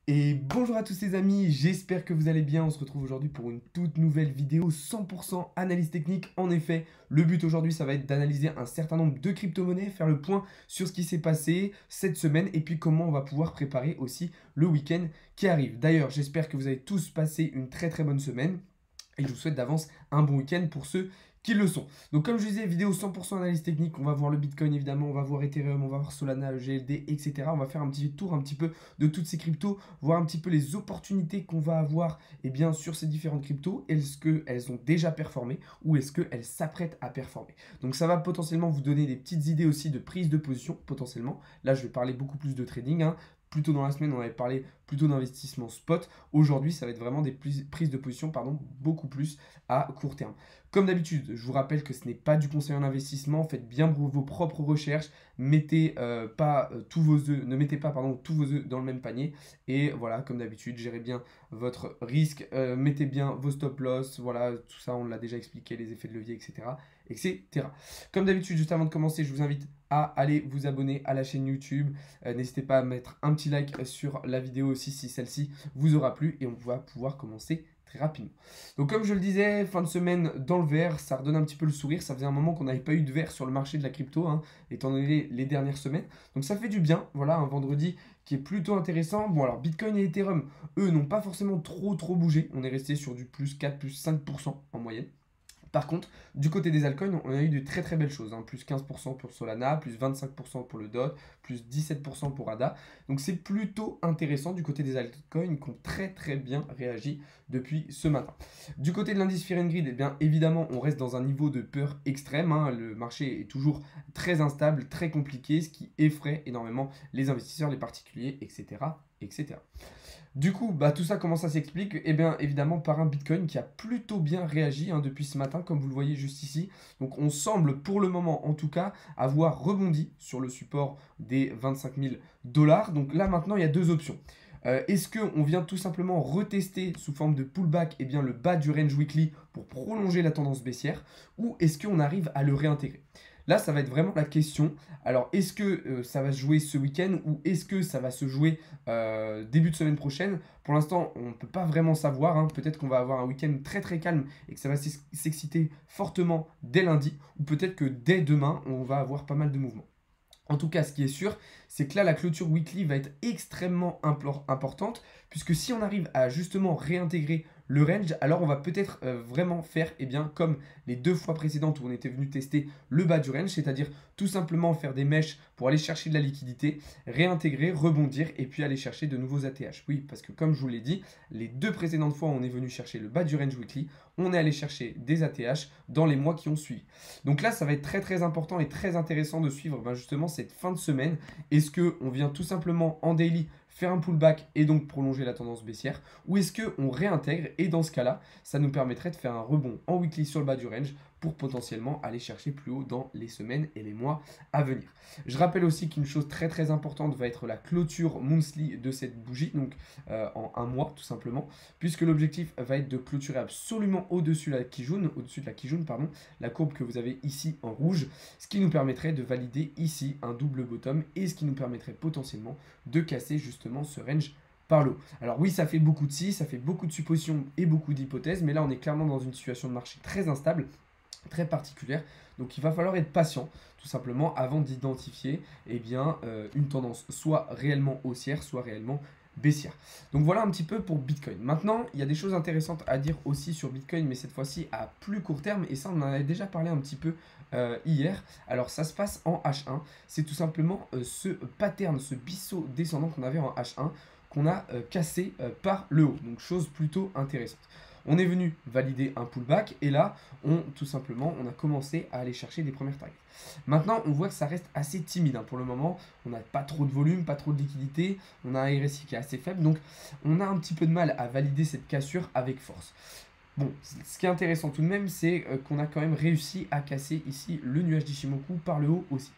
Et bonjour à tous les amis, j'espère que vous allez bien. On se retrouve aujourd'hui pour une toute nouvelle vidéo 100% analyse technique. En effet, le but aujourd'hui, ça va être d'analyser un certain nombre de crypto-monnaies, faire le point sur ce qui s'est passé cette semaine et puis comment on va pouvoir préparer aussi le week-end qui arrive. D'ailleurs, j'espère que vous avez tous passé une très très bonne semaine. Et je vous souhaite d'avance un bon week-end pour ceux qui le sont. Donc comme je disais, vidéo 100% analyse technique, on va voir le Bitcoin évidemment, on va voir Ethereum, on va voir Solana, GLD, etc. On va faire un petit tour un petit peu de toutes ces cryptos, voir un petit peu les opportunités qu'on va avoir sur ces différentes cryptos. Est-ce qu'elles ont déjà performé ou est-ce qu'elles s'apprêtent à performer? Donc ça va potentiellement vous donner des petites idées aussi de prise de position potentiellement. Là je vais parler beaucoup plus de trading, hein. Plus tôt dans la semaine, on avait parlé plutôt d'investissement spot. Aujourd'hui, ça va être vraiment des prises de position beaucoup plus à court terme. Comme d'habitude, je vous rappelle que ce n'est pas du conseil en investissement. Faites bien vos propres recherches. Mettez, ne mettez pas tous vos œufs dans le même panier. Et voilà, comme d'habitude, gérez bien votre risque. Mettez bien vos stop loss. Voilà, tout ça, on l'a déjà expliqué, les effets de levier, etc. etc. Comme d'habitude, juste avant de commencer, je vous invite à aller vous abonner à la chaîne YouTube. N'hésitez pas à mettre un petit like sur la vidéo aussi si celle-ci vous aura plu et on va pouvoir commencer très rapidement. Donc comme je le disais, fin de semaine dans le vert, ça redonne un petit peu le sourire. Ça faisait un moment qu'on n'avait pas eu de vert sur le marché de la crypto, hein, étant donné les dernières semaines. Donc ça fait du bien, voilà, un vendredi qui est plutôt intéressant. Bon alors Bitcoin et Ethereum, eux, n'ont pas forcément trop bougé. On est resté sur du plus 4, plus 5% en moyenne. Par contre, du côté des altcoins, on a eu de très très belles choses, hein. Plus 15% pour Solana, plus 25% pour le DOT, plus 17% pour ADA. Donc c'est plutôt intéressant du côté des altcoins qui ont très très bien réagi depuis ce matin. Du côté de l'indice Fear and Greed, eh bien évidemment on reste dans un niveau de peur extrême, hein. Le marché est toujours très instable, très compliqué, ce qui effraie énormément les investisseurs, les particuliers, etc. etc. Du coup, tout ça, comment ça s'explique? Eh bien, évidemment, par un Bitcoin qui a plutôt bien réagi, hein, depuis ce matin, comme vous le voyez juste ici. Donc, on semble, pour le moment, en tout cas, avoir rebondi sur le support des 25 000 dollars. Donc là, maintenant, il y a deux options. Est-ce qu'on vient tout simplement retester sous forme de pullback le bas du range weekly pour prolonger la tendance baissière, ou est-ce qu'on arrive à le réintégrer? Là, ça va être vraiment la question. Alors, est-ce que ça va se jouer ce week-end ou est-ce que ça va se jouer début de semaine prochaine? Pour l'instant, on ne peut pas vraiment savoir, hein. Peut-être qu'on va avoir un week-end très très calme et que ça va s'exciter fortement dès lundi, ou peut-être que dès demain, on va avoir pas mal de mouvements. En tout cas, ce qui est sûr, c'est que là, la clôture weekly va être extrêmement importante, puisque si on arrive à justement réintégrer le range, alors on va peut-être vraiment faire comme les deux fois précédentes où on était venu tester le bas du range, c'est-à-dire tout simplement faire des mèches pour aller chercher de la liquidité, réintégrer, rebondir et puis aller chercher de nouveaux ATH. Oui, parce que comme je vous l'ai dit, les deux précédentes fois où on est venu chercher le bas du range weekly, on est allé chercher des ATH dans les mois qui ont suivi. Donc là, ça va être très très important et très intéressant de suivre justement cette fin de semaine. Est-ce qu'on vient tout simplement en daily faire un pullback et donc prolonger la tendance baissière, ou est-ce qu'on réintègre et dans ce cas-là, ça nous permettrait de faire un rebond en weekly sur le bas du range pour potentiellement aller chercher plus haut dans les semaines et les mois à venir. Je rappelle aussi qu'une chose très très importante va être la clôture monthly de cette bougie, donc en un mois tout simplement, puisque l'objectif va être de clôturer absolument au-dessus de la Kijun, pardon, la courbe que vous avez ici en rouge, ce qui nous permettrait de valider ici un double bottom et ce qui nous permettrait potentiellement de casser justement ce range par le haut. Alors oui, ça fait beaucoup de si, ça fait beaucoup de suppositions et beaucoup d'hypothèses, mais là on est clairement dans une situation de marché très instable, très particulière. Donc il va falloir être patient, tout simplement, avant d'identifier une tendance soit réellement haussière, soit réellement baissière. Donc voilà un petit peu pour Bitcoin. Maintenant, il y a des choses intéressantes à dire aussi sur Bitcoin, mais cette fois-ci à plus court terme, et ça on en avait déjà parlé un petit peu hier. Alors ça se passe en H1, c'est tout simplement ce pattern, ce bisseau descendant qu'on avait en H1, qu'on a cassé par le haut. Donc chose plutôt intéressante. On est venu valider un pullback et là, on a commencé à aller chercher des premières targets. Maintenant, on voit que ça reste assez timide, hein. Pour le moment, on n'a pas trop de volume, pas trop de liquidité, on a un RSI qui est assez faible, donc on a un petit peu de mal à valider cette cassure avec force. Bon, ce qui est intéressant tout de même, c'est qu'on a quand même réussi à casser ici le nuage d'Ishimoku par le haut aussi.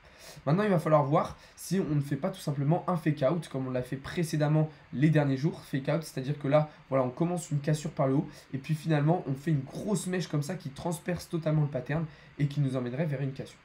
Maintenant, il va falloir voir si on ne fait pas tout simplement un fake out comme on l'a fait précédemment les derniers jours. Fake out, c'est-à-dire que là, voilà, on commence une cassure par le haut et puis finalement, on fait une grosse mèche comme ça qui transperce totalement le pattern et qui nous emmènerait vers une cassure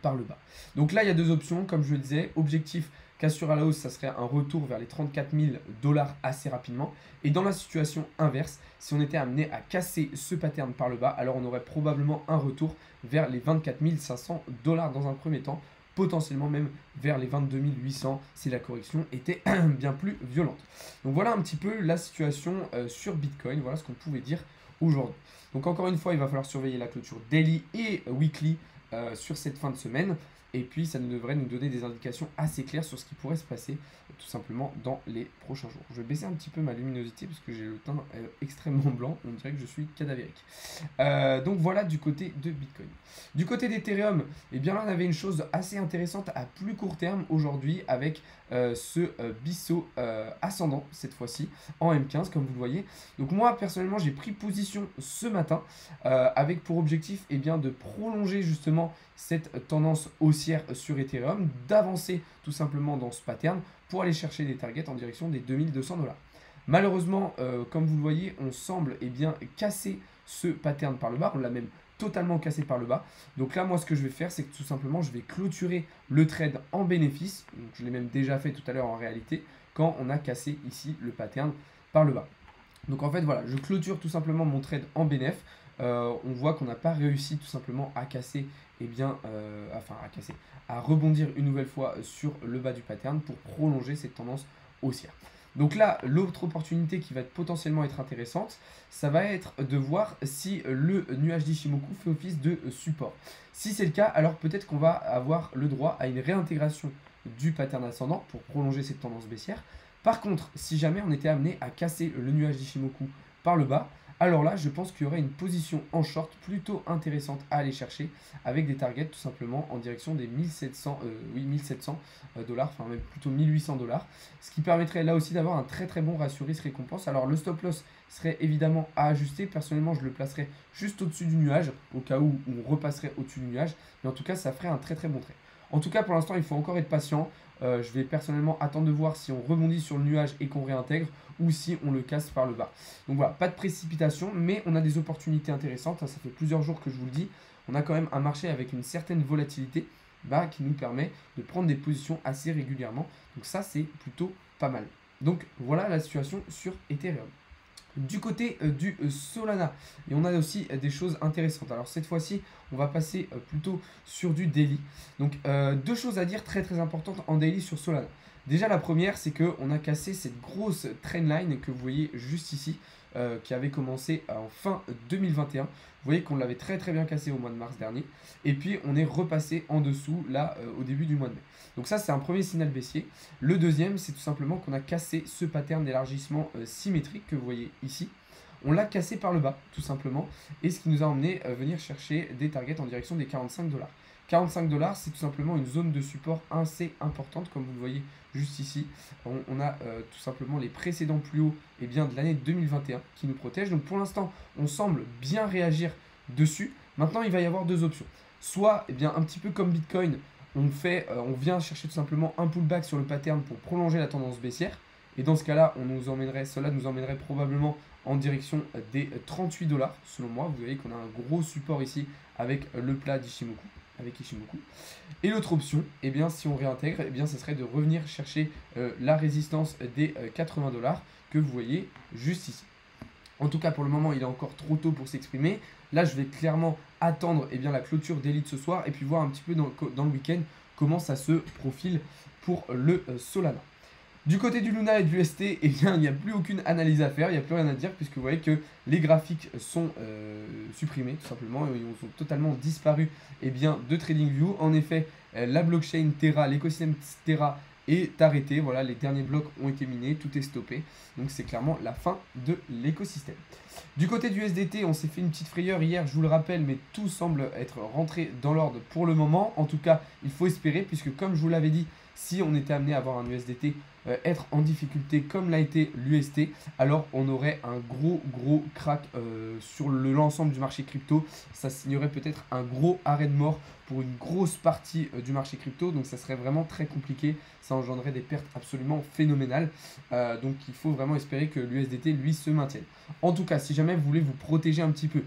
par le bas. Donc là, il y a deux options, comme je le disais, objectif Cassure à la hausse, ça serait un retour vers les 34 000 dollars assez rapidement. Et dans la situation inverse, si on était amené à casser ce pattern par le bas, alors on aurait probablement un retour vers les 24 500 dollars dans un premier temps, potentiellement même vers les 22 800 si la correction était bien plus violente. Donc voilà un petit peu la situation sur Bitcoin, voilà ce qu'on pouvait dire aujourd'hui. Donc encore une fois, il va falloir surveiller la clôture daily et weekly sur cette fin de semaine. Et puis ça devrait nous donner des indications assez claires sur ce qui pourrait se passer tout simplement dans les prochains jours. Je vais baisser un petit peu ma luminosité parce que j'ai le teint extrêmement blanc, on dirait que je suis cadavérique. Donc voilà du côté de Bitcoin. Du côté d'Ethereum, eh bien là on avait une chose assez intéressante à plus court terme aujourd'hui avec ce biseau ascendant cette fois-ci en M15 comme vous le voyez. Donc moi personnellement j'ai pris position ce matin avec pour objectif eh bien, de prolonger justement cette tendance haussière sur Ethereum, d'avancer tout simplement dans ce pattern pour aller chercher des targets en direction des 2200 $. Malheureusement, comme vous le voyez, on semble eh bien, casser ce pattern par le bas, on l'a même totalement cassé par le bas. Donc là, moi, ce que je vais faire, c'est que tout simplement, je vais clôturer le trade en bénéfice. Donc, je l'ai même déjà fait tout à l'heure en réalité, quand on a cassé ici le pattern par le bas. Donc en fait, voilà, je clôture tout simplement mon trade en bénéf. On voit qu'on n'a pas réussi tout simplement à casser, eh bien, à rebondir une nouvelle fois sur le bas du pattern pour prolonger cette tendance haussière. Donc là, l'autre opportunité qui va potentiellement être intéressante, ça va être de voir si le nuage d'Ichimoku fait office de support. Si c'est le cas, alors peut-être qu'on va avoir le droit à une réintégration du pattern ascendant pour prolonger cette tendance baissière. Par contre, si jamais on était amené à casser le nuage d'Ichimoku par le bas, alors là, je pense qu'il y aurait une position en short plutôt intéressante à aller chercher avec des targets tout simplement en direction des 1700 dollars, enfin même plutôt 1800 $, ce qui permettrait là aussi d'avoir un très très bon ratio risque-récompense. Alors le stop loss serait évidemment à ajuster. Personnellement, je le placerais juste au-dessus du nuage, au cas où on repasserait au-dessus du nuage. Mais en tout cas, ça ferait un très très bon trade. En tout cas, pour l'instant, il faut encore être patient. Je vais personnellement attendre de voir si on rebondit sur le nuage et qu'on réintègre ou si on le casse par le bas. Donc voilà, pas de précipitation, mais on a des opportunités intéressantes. Ça fait plusieurs jours que je vous le dis. On a quand même un marché avec une certaine volatilité qui nous permet de prendre des positions assez régulièrement. Donc ça, c'est plutôt pas mal. Donc voilà la situation sur Ethereum. Du côté du Solana, et on a aussi des choses intéressantes. Alors cette fois-ci, on va passer plutôt sur du daily. Donc deux choses à dire très très importantes en daily sur Solana. Déjà la première, c'est qu'on a cassé cette grosse trendline que vous voyez juste ici, qui avait commencé en fin 2021. Vous voyez qu'on l'avait très très bien cassé au mois de mars dernier. Et puis on est repassé en dessous là au début du mois de mai. Donc ça c'est un premier signal baissier. Le deuxième, c'est tout simplement qu'on a cassé ce pattern d'élargissement symétrique que vous voyez ici. On l'a cassé par le bas tout simplement. Et ce qui nous a emmené à venir chercher des targets en direction des 45 $. 45 $, c'est tout simplement une zone de support assez importante, comme vous le voyez juste ici. On a tout simplement les précédents plus hauts de l'année 2021 qui nous protègent. Donc pour l'instant, on semble bien réagir dessus. Maintenant, il va y avoir deux options. Soit un petit peu comme Bitcoin, on vient chercher tout simplement un pullback sur le pattern pour prolonger la tendance baissière. Et dans ce cas-là, cela nous emmènerait probablement en direction des 38 $. Selon moi, vous voyez qu'on a un gros support ici avec le plat d'Ichimoku. Et l'autre option, si on réintègre, ce serait de revenir chercher la résistance des 80 $ que vous voyez juste ici. En tout cas, pour le moment, il est encore trop tôt pour s'exprimer. Là, je vais clairement attendre la clôture d'élite ce soir et puis voir un petit peu dans le week-end comment ça se profile pour le Solana. Du côté du Luna et du ST, il n'y a plus aucune analyse à faire, il n'y a plus rien à dire puisque vous voyez que les graphiques sont supprimés tout simplement, ils ont totalement disparu de TradingView. En effet, la blockchain Terra, l'écosystème Terra est arrêté, voilà, les derniers blocs ont été minés, tout est stoppé, donc c'est clairement la fin de l'écosystème. Du côté du SDT, on s'est fait une petite frayeur hier, je vous le rappelle, mais tout semble être rentré dans l'ordre pour le moment. En tout cas, il faut espérer, puisque comme je vous l'avais dit, si on était amené à avoir un USDT être en difficulté comme l'a été l'UST, alors on aurait un gros crack sur l'ensemble du marché crypto. Ça signerait peut-être un gros arrêt de mort pour une grosse partie du marché crypto, donc ça serait vraiment très compliqué, ça engendrerait des pertes absolument phénoménales, donc il faut vraiment espérer que l'USDT lui se maintienne. En tout cas, si jamais vous voulez vous protéger un petit peu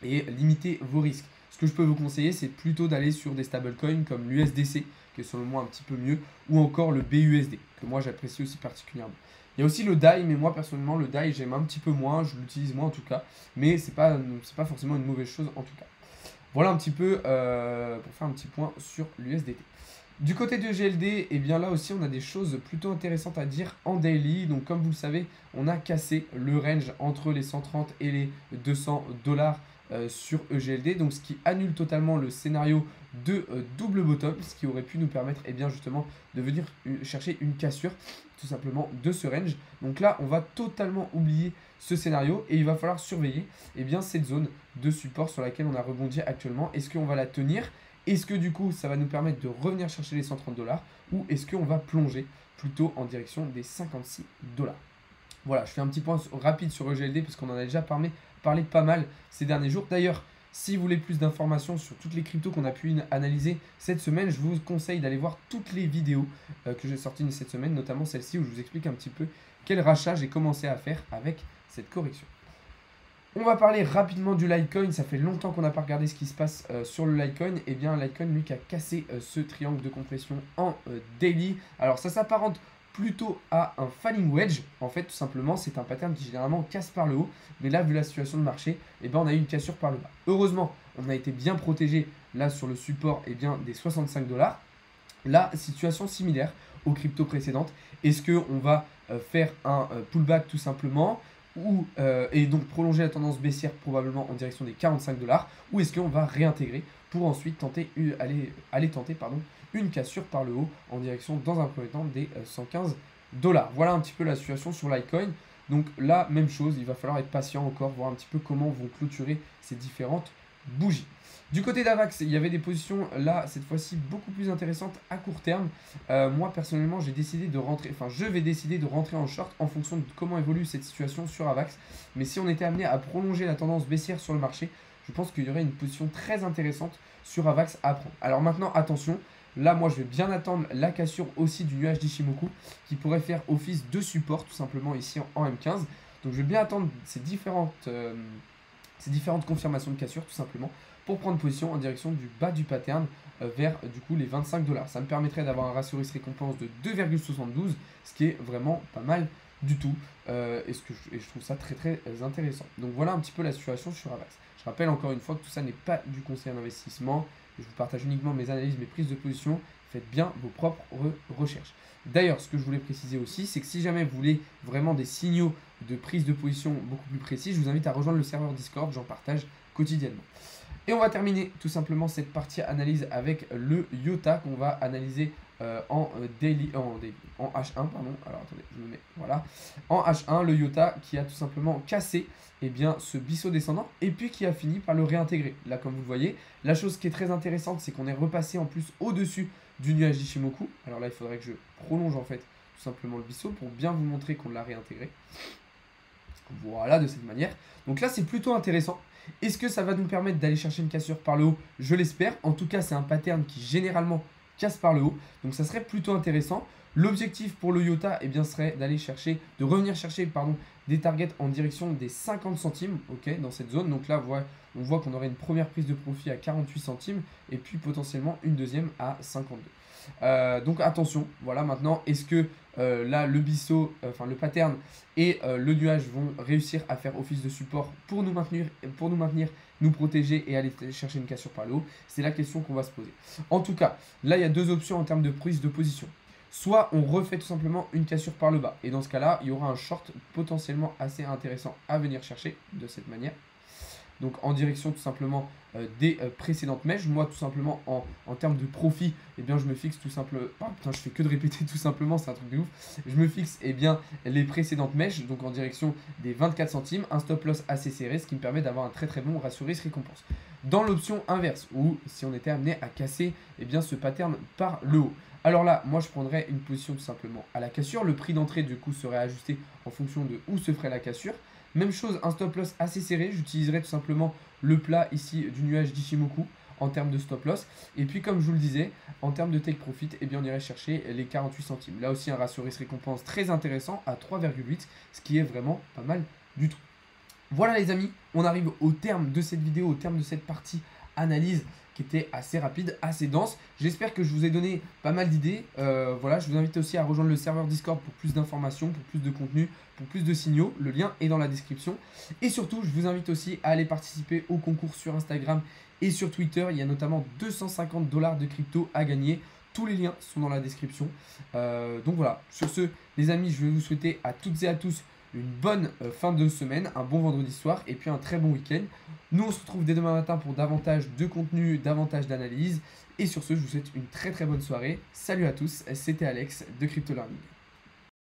et limiter vos risques Ce que je peux vous conseiller, c'est plutôt d'aller sur des stablecoins comme l'USDC, qui est selon moi un petit peu mieux, ou encore le BUSD, que moi j'apprécie aussi particulièrement. Il y a aussi le DAI, mais moi personnellement, le DAI j'aime un petit peu moins, je l'utilise moins en tout cas, mais c'est pas forcément une mauvaise chose en tout cas. Voilà un petit peu pour faire un petit point sur l'USDT. Du côté de GLD, eh bien là aussi on a des choses plutôt intéressantes à dire en daily. Donc comme vous le savez, on a cassé le range entre les 130 et les 200 dollars sur EGLD, donc ce qui annule totalement le scénario de double bottom, ce qui aurait pu nous permettre justement de venir chercher une cassure tout simplement de ce range. Donc là on va totalement oublier ce scénario et il va falloir surveiller cette zone de support sur laquelle on a rebondi actuellement. Est-ce qu'on va la tenir? Est-ce que du coup ça va nous permettre de revenir chercher les 130 dollars ou est-ce qu'on va plonger plutôt en direction des 56 dollars? Voilà, je fais un petit point rapide sur EGLD parce qu'on en a déjà parlé pas mal ces derniers jours. D'ailleurs, si vous voulez plus d'informations sur toutes les cryptos qu'on a pu analyser cette semaine, je vous conseille d'aller voir toutes les vidéos que j'ai sorties cette semaine, notamment celle-ci où je vous explique un petit peu quel rachat j'ai commencé à faire avec cette correction. On va parler rapidement du Litecoin. Ça fait longtemps qu'on n'a pas regardé ce qui se passe sur le Litecoin. Et bien, Litecoin, lui, qui a cassé ce triangle de compression en daily. Alors, ça s'apparente plutôt à un falling wedge. En fait, tout simplement, c'est un pattern qui généralement casse par le haut. Mais là, vu la situation de marché, on a eu une cassure par le bas. Heureusement, on a été bien protégé là sur le support des 65 dollars. Là, situation similaire aux cryptos précédentes. Est-ce qu'on va faire un pullback tout simplement et donc prolonger la tendance baissière probablement en direction des 45 dollars, ou est-ce qu'on va réintégrer pour ensuite tenter une cassure par le haut en direction dans un premier temps des 115 dollars. Voilà un petit peu la situation sur Litecoin. Donc là, même chose, il va falloir être patient encore, voir un petit peu comment vont clôturer ces différentes bougies. Du côté d'Avax, il y avait des positions là, cette fois-ci, beaucoup plus intéressantes à court terme. Moi, personnellement, je vais décider de rentrer en short en fonction de comment évolue cette situation sur Avax. Mais si on était amené à prolonger la tendance baissière sur le marché, je pense qu'il y aurait une position très intéressante sur Avax à prendre. Alors maintenant, attention, là, moi, je vais bien attendre la cassure aussi du nuage d'Ichimoku qui pourrait faire office de support tout simplement ici en M15. Donc, je vais bien attendre ces différentes confirmations de cassure tout simplement pour prendre position en direction du bas du pattern vers du coup les 25 dollars. Ça me permettrait d'avoir un ratio risque récompense de 2,72, ce qui est vraiment pas mal du tout et je trouve ça très très intéressant. Donc voilà un petit peu la situation sur Avax. Je rappelle encore une fois que tout ça n'est pas du conseil d'investissement. Je vous partage uniquement mes analyses, mes prises de position. Faites bien vos propres recherches. D'ailleurs, ce que je voulais préciser aussi, c'est que si jamais vous voulez vraiment des signaux de prise de position beaucoup plus précis, je vous invite à rejoindre le serveur Discord, j'en partage quotidiennement. Et on va terminer tout simplement cette partie analyse avec le IOTA qu'on va analyser en H1, pardon. Alors attendez, je me mets, voilà. En H1, le IOTA qui a tout simplement cassé ce biseau descendant et puis qui a fini par le réintégrer. Là, comme vous le voyez, la chose qui est très intéressante, c'est qu'on est repassé en plus au-dessus du nuage d'Ichimoku. Alors là, il faudrait que je prolonge en fait tout simplement le biseau pour bien vous montrer qu'on l'a réintégré. Voilà, de cette manière. Donc là, c'est plutôt intéressant. Est-ce que ça va nous permettre d'aller chercher une cassure par le haut? Je l'espère. En tout cas, c'est un pattern qui généralement casse par le haut. Donc ça serait plutôt intéressant. L'objectif pour le IOTA serait de revenir chercher des targets en direction des 50 centimes dans cette zone. Donc là, on voit qu'on aurait une première prise de profit à 48 centimes et puis potentiellement une deuxième à 52. Donc attention, voilà maintenant, est-ce que là le biseau, le pattern et le nuage vont réussir à faire office de support pour nous maintenir, nous protéger et aller chercher une cassure par le haut? C'est la question qu'on va se poser. En tout cas, là il y a deux options en termes de prise de position. Soit on refait tout simplement une cassure par le bas. Et dans ce cas-là, il y aura un short potentiellement assez intéressant à venir chercher de cette manière. Donc en direction tout simplement des précédentes mèches. Moi tout simplement en termes de profit, je me fixe tout simplement... Oh, putain, je fais que de répéter tout simplement, c'est un truc de ouf. Je me fixe les précédentes mèches, donc en direction des 24 centimes, un stop loss assez serré, ce qui me permet d'avoir un très très bon ratio risque récompense. Dans l'option inverse, où si on était amené à casser ce pattern par le haut. Alors là, moi je prendrais une position tout simplement à la cassure. Le prix d'entrée du coup serait ajusté en fonction de où se ferait la cassure. Même chose, un stop loss assez serré. J'utiliserai tout simplement le plat ici du nuage d'Ichimoku en termes de stop loss. Et puis comme je vous le disais, en termes de take profit, on irait chercher les 48 centimes. Là aussi un ratio risque récompense très intéressant à 3,8, ce qui est vraiment pas mal du tout. Voilà les amis, on arrive au terme de cette vidéo, au terme de cette partie analyse qui était assez rapide, assez dense. J'espère que je vous ai donné pas mal d'idées. Voilà, je vous invite aussi à rejoindre le serveur Discord pour plus d'informations, pour plus de contenu, pour plus de signaux. Le lien est dans la description. Et surtout, je vous invite aussi à aller participer au concours sur Instagram et sur Twitter. Il y a notamment 250 $ de crypto à gagner. Tous les liens sont dans la description. Donc voilà, sur ce, les amis, je vais vous souhaiter à toutes et à tous une bonne fin de semaine, un bon vendredi soir et puis un très bon week-end. Nous, on se retrouve dès demain matin pour davantage de contenu, davantage d'analyse. Et sur ce, je vous souhaite une très très bonne soirée. Salut à tous, c'était Alex de Crypto Learning.